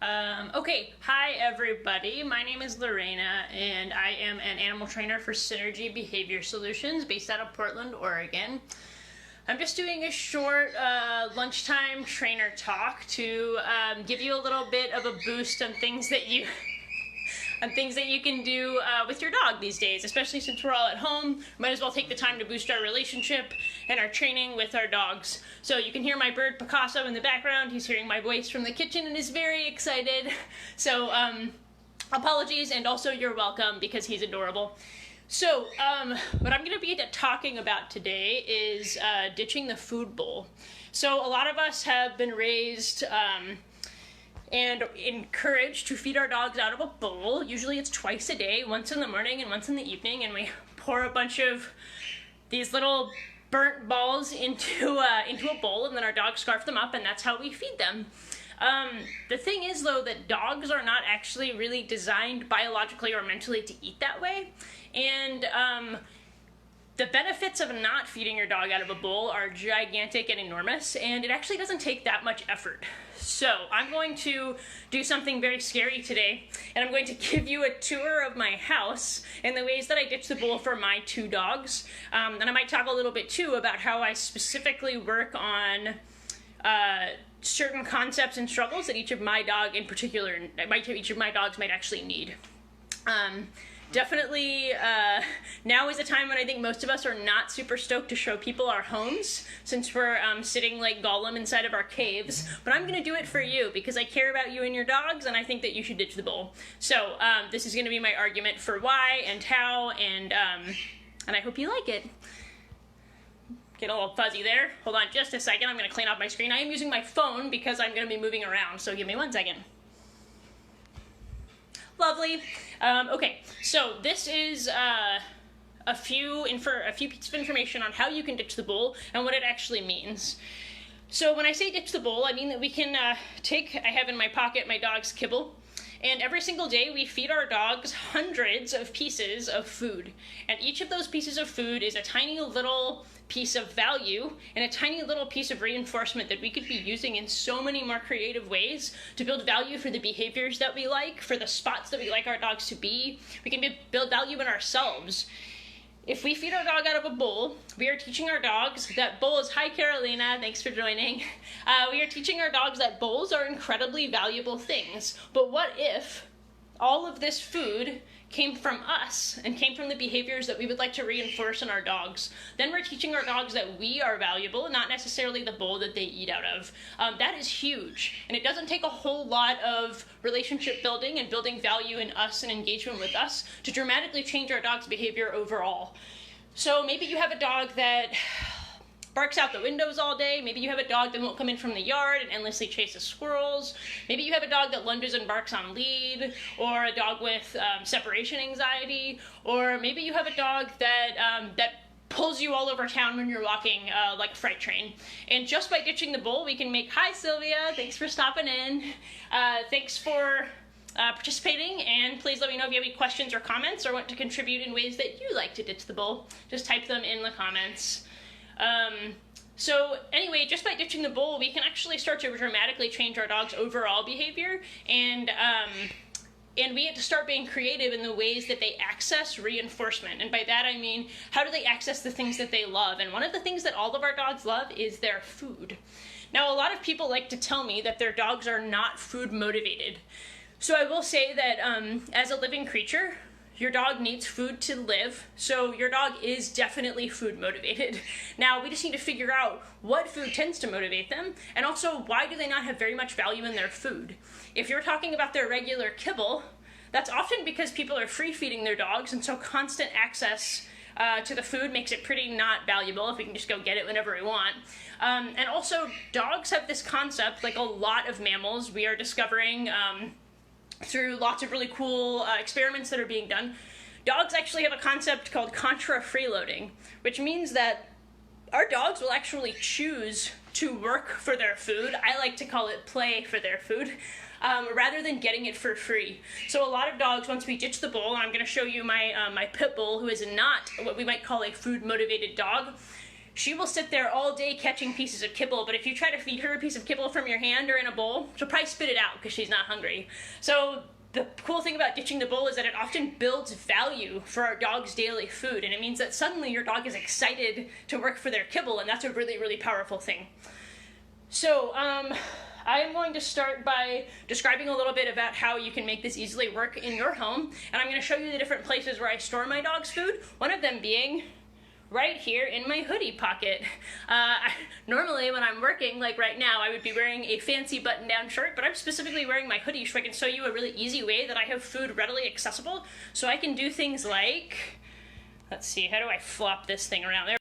Okay, hi everybody. My name is Lorena, and I am an animal trainer for Synergy Behavior Solutions based out of Portland, Oregon. I'm just doing a short lunchtime trainer talk to give you a little bit of a boost on things that you can do with your dog these days, especially since we're all at home. Might as well take the time to boost our relationship and our training with our dogs. So you can hear my bird Picasso in the background. He's hearing my voice from the kitchen and is very excited. So apologies, and also you're welcome because he's adorable. So what I'm going to be talking about today is ditching the food bowl. So a lot of us have been raised and encouraged to feed our dogs out of a bowl. Usually it's twice a day, once in the morning and once in the evening, and we pour a bunch of these little burnt balls into a bowl, and then our dogs scarf them up, and that's how we feed them. The thing is, though, that dogs are not actually really designed biologically or mentally to eat that way, and the benefits of not feeding your dog out of a bowl are gigantic and enormous, and it actually doesn't take that much effort. So I'm going to do something very scary today, and I'm going to give you a tour of my house and the ways that I ditch the bowl for my two dogs. And I might talk a little bit too about how I specifically work on certain concepts and struggles that each of my dogs might actually need. Definitely, now is a time when I think most of us are not super stoked to show people our homes, since we're sitting like Gollum inside of our caves, but I'm going to do it for you because I care about you and your dogs, and I think that you should ditch the bowl. So this is going to be my argument for why and how, and I hope you like it. Get a little fuzzy there. Hold on just a second. I'm going to clean off my screen. I am using my phone because I'm going to be moving around, so give me 1 second. Lovely. Okay, so this is a few pieces of information on how you can ditch the bowl and what it actually means. So when I say ditch the bowl, I mean that we can I have in my pocket my dog's kibble, and every single day we feed our dogs hundreds of pieces of food, and each of those pieces of food is a tiny little piece of value and a tiny little piece of reinforcement that we could be using in so many more creative ways to build value for the behaviors that we like, for the spots that we like our dogs to be. We can build value in ourselves. If we feed our dog out of a bowl, we are teaching our dogs that bowls, hi Carolina, thanks for joining. We are teaching our dogs that bowls are incredibly valuable things. But what if all of this food came from us and came from the behaviors that we would like to reinforce in our dogs? Then we're teaching our dogs that we are valuable, not necessarily the bowl that they eat out of. That is huge, and it doesn't take a whole lot of relationship building and building value in us and engagement with us to dramatically change our dog's behavior overall. So maybe you have a dog that barks out the windows all day. Maybe you have a dog that won't come in from the yard and endlessly chases squirrels. Maybe you have a dog that lunges and barks on lead, or a dog with separation anxiety, or maybe you have a dog that pulls you all over town when you're walking like a freight train. And just by ditching the bowl, we can make, hi Sylvia, thanks for stopping in. Thanks for participating, and please let me know if you have any questions or comments or want to contribute in ways that you like to ditch the bowl. Just type them in the comments. So anyway, just by ditching the bowl, we can actually start to dramatically change our dog's overall behavior, and we have to start being creative in the ways that they access reinforcement. And by that I mean, how do they access the things that they love? And one of the things that all of our dogs love is their food. Now, a lot of people like to tell me that their dogs are not food motivated. So I will say that as a living creature, your dog needs food to live, so your dog is definitely food motivated. Now, we just need to figure out what food tends to motivate them, and also why do they not have very much value in their food. If you're talking about their regular kibble, that's often because people are free feeding their dogs, and so constant access to the food makes it pretty not valuable if we can just go get it whenever we want. And also, dogs have this concept, like a lot of mammals we are discovering through lots of really cool experiments that are being done. Dogs actually have a concept called contra-freeloading, which means that our dogs will actually choose to work for their food. I like to call it play for their food, rather than getting it for free. So a lot of dogs, once we ditch the bowl, and I'm going to show you my pit bull, who is not what we might call a food-motivated dog, she will sit there all day catching pieces of kibble, but if you try to feed her a piece of kibble from your hand or in a bowl, she'll probably spit it out because she's not hungry. So the cool thing about ditching the bowl is that it often builds value for our dog's daily food, and it means that suddenly your dog is excited to work for their kibble, and that's a really, really powerful thing. So I am going to start by describing a little bit about how you can make this easily work in your home, and I'm going to show you the different places where I store my dog's food, one of them being right here in my hoodie pocket. Normally when I'm working, like right now, I would be wearing a fancy button-down shirt, but I'm specifically wearing my hoodie so I can show you a really easy way that I have food readily accessible. So I can do things like, let's see, how do I flop this thing around there?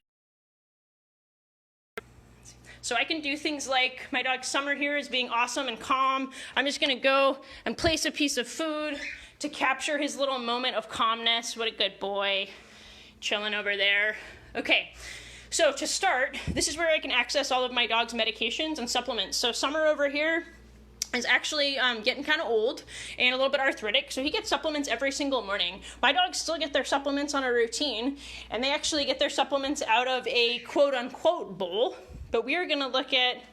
So I can do things like, my dog Summer here is being awesome and calm. I'm just gonna go and place a piece of food to capture his little moment of calmness. What a good boy, chilling over there. Okay, so to start, this is where I can access all of my dog's medications and supplements. So Summer over here is actually getting kind of old and a little bit arthritic, so he gets supplements every single morning. My dogs still get their supplements on a routine, and they actually get their supplements out of a quote-unquote bowl, but we are going to look at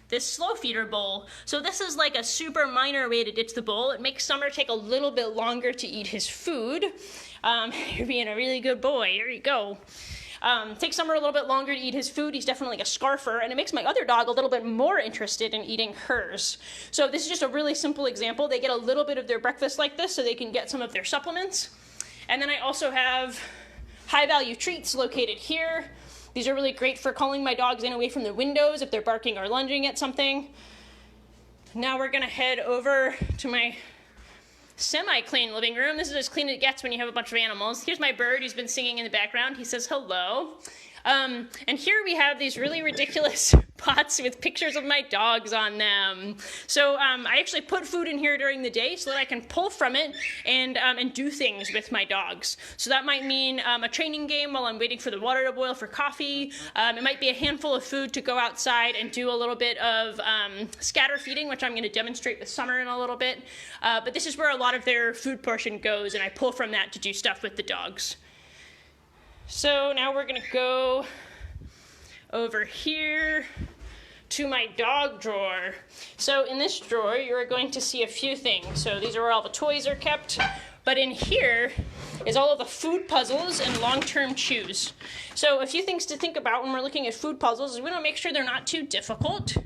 this slow feeder bowl. So this is like a super minor way to ditch the bowl. It makes Summer take a little bit longer to eat his food. You're being a really good boy. Here you go. Takes Summer a little bit longer to eat his food. He's definitely a scarfer, and it makes my other dog a little bit more interested in eating hers. So this is just a really simple example. They get a little bit of their breakfast like this so they can get some of their supplements. And then I also have high-value treats located here. These are really great for calling my dogs in away from the windows if they're barking or lunging at something. Now we're gonna head over to my semi-clean living room. This is as clean as it gets when you have a bunch of animals. Here's my bird who's been singing in the background. He says hello. And here we have these really ridiculous pots with pictures of my dogs on them. So I actually put food in here during the day so that I can pull from it and do things with my dogs. So that might mean a training game while I'm waiting for the water to boil for coffee. It might be a handful of food to go outside and do a little bit of scatter feeding, which I'm going to demonstrate with Summer in a little bit. But this is where a lot of their food portion goes, and I pull from that to do stuff with the dogs. So now we're going to go over here to my dog drawer. So in this drawer, you're going to see a few things. So these are where all the toys are kept. But in here is all of the food puzzles and long-term chews. So a few things to think about when we're looking at food puzzles is we want to make sure they're not too difficult.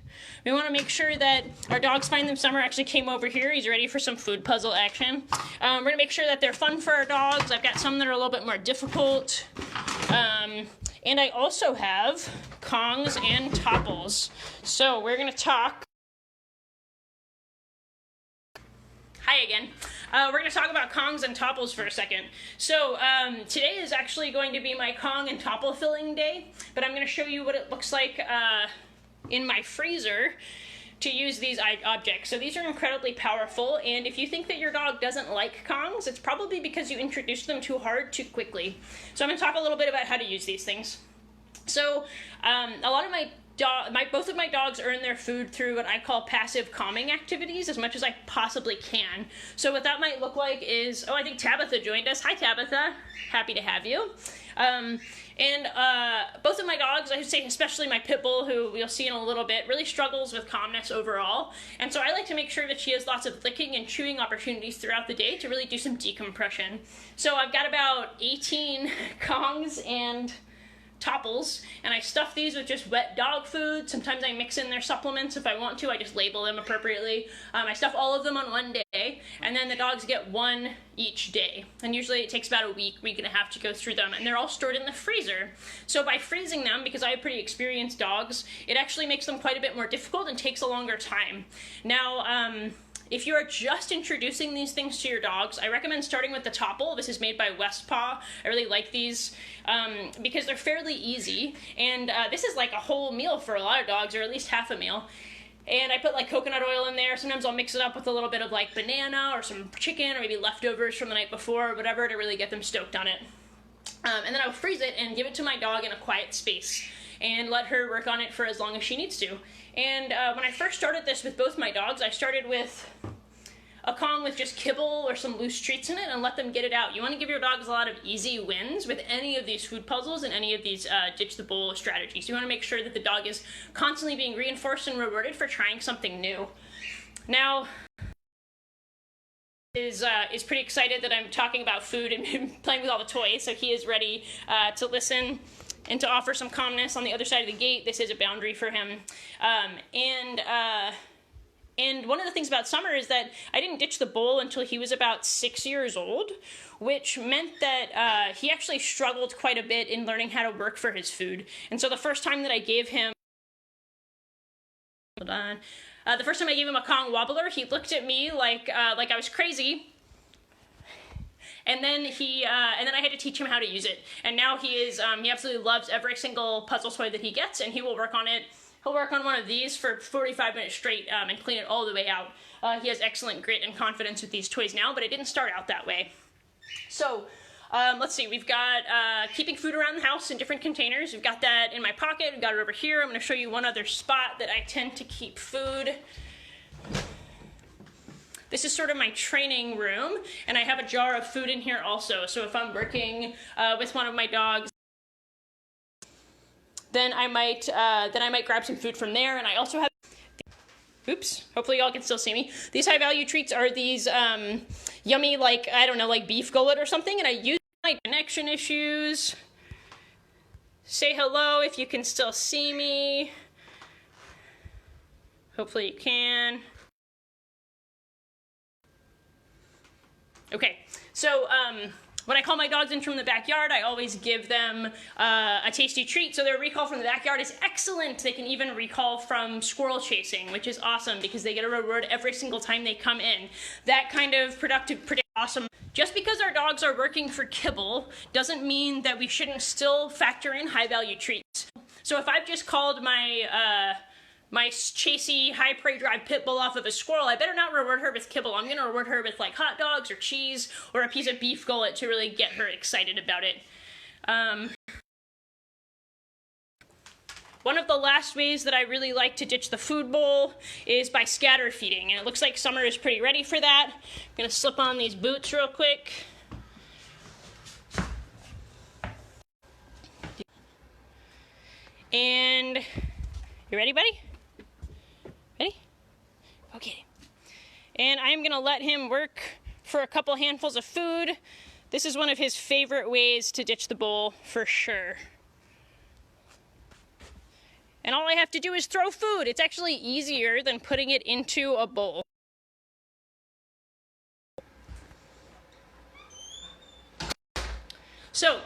We want to make sure that our dogs find them. Summer actually came over here. He's ready for some food puzzle action. We're going to make sure that they're fun for our dogs. I've got some that are a little bit more difficult. And I also have Kongs and Topples. So we're going to talk. Hi again. We're going to talk about Kongs and Topples for a second. So today is actually going to be my Kong and Topple filling day, but I'm going to show you what it looks like in my freezer to use these objects. So these are incredibly powerful, and if you think that your dog doesn't like Kongs, it's probably because you introduced them too hard too quickly. So I'm going to talk a little bit about how to use these things. So a lot of both of my dogs earn their food through what I call passive calming activities as much as I possibly can. So what that might look like is, I think Tabitha joined us. Hi, Tabitha. Happy to have you. Both of my dogs, I would say especially my pit bull, who you'll see in a little bit, really struggles with calmness overall. And so I like to make sure that she has lots of licking and chewing opportunities throughout the day to really do some decompression. So I've got about 18 Kongs and Topples, and I stuff these with just wet dog food. Sometimes I mix in their supplements if I want to. I just label them appropriately. I stuff all of them on one day, and then the dogs get one each day. And usually it takes about a week and a half to go through them, and they're all stored in the freezer. So by freezing them, because I have pretty experienced dogs, it actually makes them quite a bit more difficult and takes a longer time. Now, if you are just introducing these things to your dogs, I recommend starting with the Topple. This is made by Westpaw. I really like these because they're fairly easy, and this is like a whole meal for a lot of dogs, or at least half a meal. And I put like coconut oil in there. Sometimes I'll mix it up with a little bit of like banana or some chicken or maybe leftovers from the night before or whatever to really get them stoked on it. And then I'll freeze it and give it to my dog in a quiet space and let her work on it for as long as she needs to. And when I first started this with both my dogs, I started with a Kong with just kibble or some loose treats in it and let them get it out. You want to give your dogs a lot of easy wins with any of these food puzzles and any of these ditch the bowl strategies. You want to make sure that the dog is constantly being reinforced and rewarded for trying something new. Now, is pretty excited that I'm talking about food and playing with all the toys, so he is ready to listen and to offer some calmness on the other side of the gate. This is a boundary for him. And one of the things about Summer is that I didn't ditch the bowl until he was about 6 years old, which meant that he actually struggled quite a bit in learning how to work for his food. And so the first time that I gave him, the first time I gave him a Kong wobbler, he looked at me like I was crazy. And then I had to teach him how to use it. And now he absolutely loves every single puzzle toy that he gets, and he will work on it. He'll work on one of these for 45 minutes straight and clean it all the way out. He has excellent grit and confidence with these toys now, but it didn't start out that way. So, let's see, we've got keeping food around the house in different containers. We've got that in my pocket, we've got it over here. I'm going to show you one other spot that I tend to keep food. This is sort of my training room, and I have a jar of food in here also. So if I'm working with one of my dogs, then I might grab some food from there. And I also have, oops, hopefully y'all can still see me. These high value treats are these yummy, like, I don't know, like beef gullet or something. And I use my connection issues. Say hello if you can still see me. Hopefully you can. Okay, so when I call my dogs in from the backyard, I always give them a tasty treat. So their recall from the backyard is excellent. They can even recall from squirrel chasing, which is awesome because they get a reward every single time they come in. That kind of pretty awesome. Just because our dogs are working for kibble doesn't mean that we shouldn't still factor in high value treats. So if I've just called my chasey, high prey drive pit bull off of a squirrel, I better not reward her with kibble. I'm gonna reward her with like hot dogs or cheese or a piece of beef gullet to really get her excited about it. One of the last ways that I really like to ditch the food bowl is by scatter feeding, and it looks like Summer is pretty ready for that. I'm gonna slip on these boots real quick. And you ready, buddy? Ready? Okay. And I'm going to let him work for a couple handfuls of food. This is one of his favorite ways to ditch the bowl, for sure. And all I have to do is throw food. It's actually easier than putting it into a bowl. So,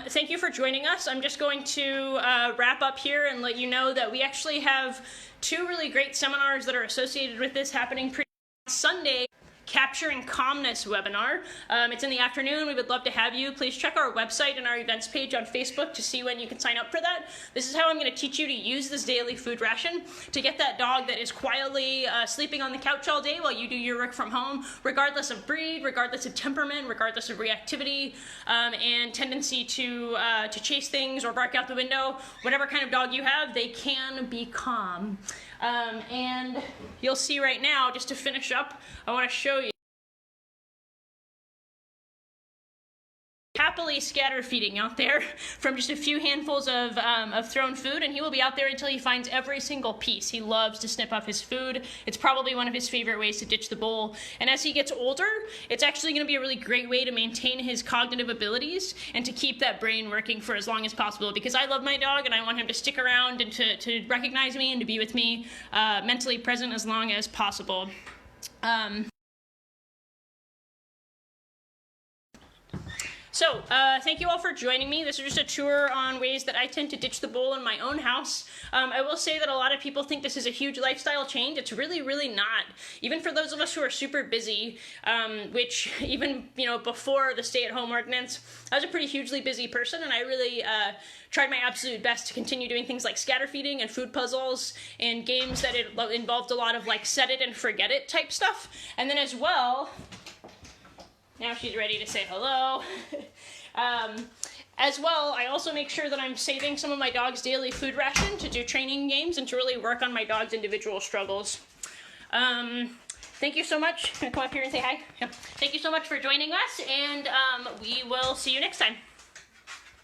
thank you for joining us. I'm just going to wrap up here and let you know that we actually have 2 really great seminars that are associated with this happening pretty Sunday. Capturing Calmness webinar. It's in the afternoon. We would love to have you. Please check our website and our events page on Facebook to see when you can sign up for that. This is how I'm going to teach you to use this daily food ration to get that dog that is quietly sleeping on the couch all day while you do your work from home, regardless of breed, regardless of temperament, regardless of reactivity, and tendency to chase things or bark out the window. Whatever kind of dog you have, they can be calm. And you'll see right now, just to finish up, I want to show you happily scatter feeding out there from just a few handfuls of thrown food, and he will be out there until he finds every single piece. He loves to snip up his food. It's probably one of his favorite ways to ditch the bowl. And as he gets older, it's actually going to be a really great way to maintain his cognitive abilities and to keep that brain working for as long as possible, because I love my dog and I want him to stick around and to recognize me and to be with me mentally present as long as possible. So, thank you all for joining me. This is just a tour on ways that I tend to ditch the bowl in my own house. I will say that a lot of people think this is a huge lifestyle change. It's really, really not. Even for those of us who are super busy, which even, before the stay-at-home ordinance, I was a pretty hugely busy person, and I really tried my absolute best to continue doing things like scatter feeding and food puzzles and games that involved a lot of like set it and forget it type stuff. And then as well, now she's ready to say hello. As well, I also make sure that I'm saving some of my dog's daily food ration to do training games and to really work on my dog's individual struggles. thank you so much. Come up here and say hi. Yeah. Thank you so much for joining us, and we will see you next time.